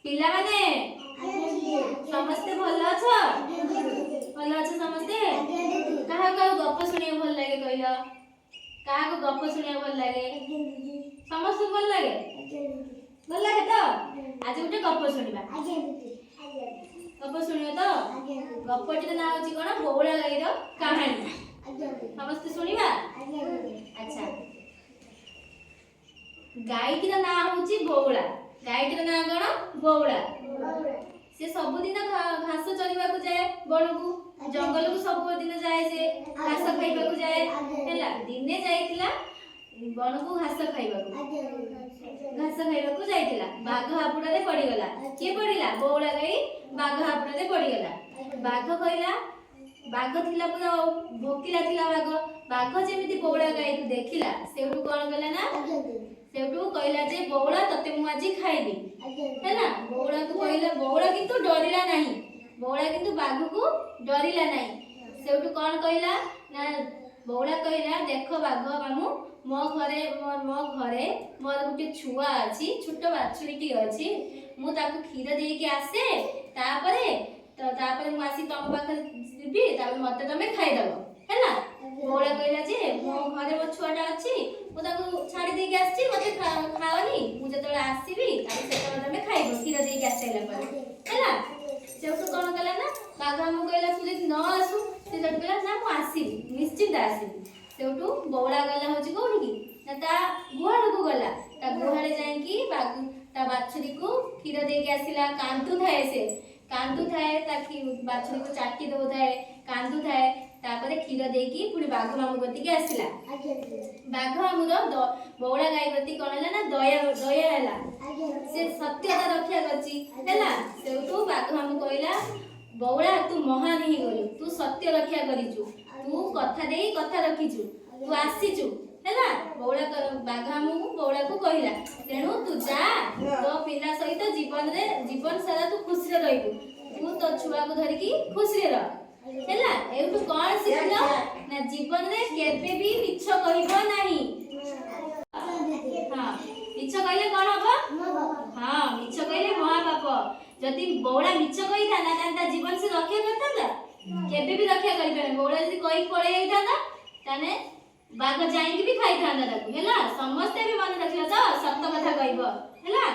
पिला माने समस्ते भल अछ समस्ते कहा गप शुणिया भल लगे कहल क्या गप शुणिया भल लगे समस्त भल लगे तो आज गोटे गप शुणा गप शुणियो तो गपटी ना हूँ कौन बौला गाईर कहानी समस्ते शुणा अच्छा गाईटीर ना हूँ बौला गाईटीर ना कौन बौला से सबुदिन घास चलिबा को जाए बण को जंगल को सबुदिन जाए से घास खाइबा को जाए हैला दिने जाइतिला बण को घास खाइबा को जाइतिला बाघ हापुड़ा रे पड़ी गला के पड़िला बौला गाई बाघ हापुड़ा रे पड़ी गला बाघ कहला बाघ थिला पूरा भोकिला थिला बाघ जेमिति बौला गाई को देखिला सेउटु कोन गला ना सेउटु कहला जे बौला तते मु आज खाइबी हैला बौला को कहला बौला किंतु डरिला नाही बौला किंतु बाघ को डरिला नाही सेउटु कोन कहला ना बौला कहला देखो बाघ मामू मो घरे मोर गुटे छुआ अछि छोट बाछुरी की अछि मु ताको खीर देई के आसे तापरे मु आसी तम पाखे दिबी तापरे मते तमे खाइ दबो हैला बौला कहला जे मो घरे मो छुआटा अछि मु ताको छाडी देई के आछि मते खाओनी मु जतले आसीबी ताको सेतले तमे खाइबो खीर देई के आसेला पर हैला सेउटु कोन कला ना बाघा मु कहला तू जदि न आसु से जट कहला ना मु आसीबी निश्चित आसीबी सेउटु बौला गला होची कोठी की ना ता गुहाळ को गला ता गुहाळे जाई की बाघ ता बाछुरी को खीर दे के आसिला कांतु थाए से कांतु थाए ता बाछुरी को चाटी दो थाए कांतु थाए तापरे खीर दे की पुनी बाघ मामू गति के आसिला बाघ मामू रो बौला गाई गति कोनला ना दया हैला से सत्यता रक्षा करची हैला सेउटु बाघ मामू कहला बौला तू महान ही गलु तू सत्य रक्षा करिचु तू कथा देई कथा रखिचु तू आसीचु हैला बौला बाघ मामू बौला को कहला तेणु तू जा तो पिला सहित जीवन सारा तू खुशी रे रहिबु तू तो छुआ को धरि की खुशी रे रह हैला एउटु कोन सिखलो ना जीवन रे केबे भी मिछ कहिबो नाही हां मिछ कहले कोन हबो हां मिछ कहले महापाप जदि बौला मिछ कहि थाना ता जीवन से रक्षा करता केबे भी रक्षा करि पारे बौला जदि कहि पळे जाइता ताने बाघ जाई भी खाई था समस्ते भी मन रखियो तो सत्य कथा कहबो हैला।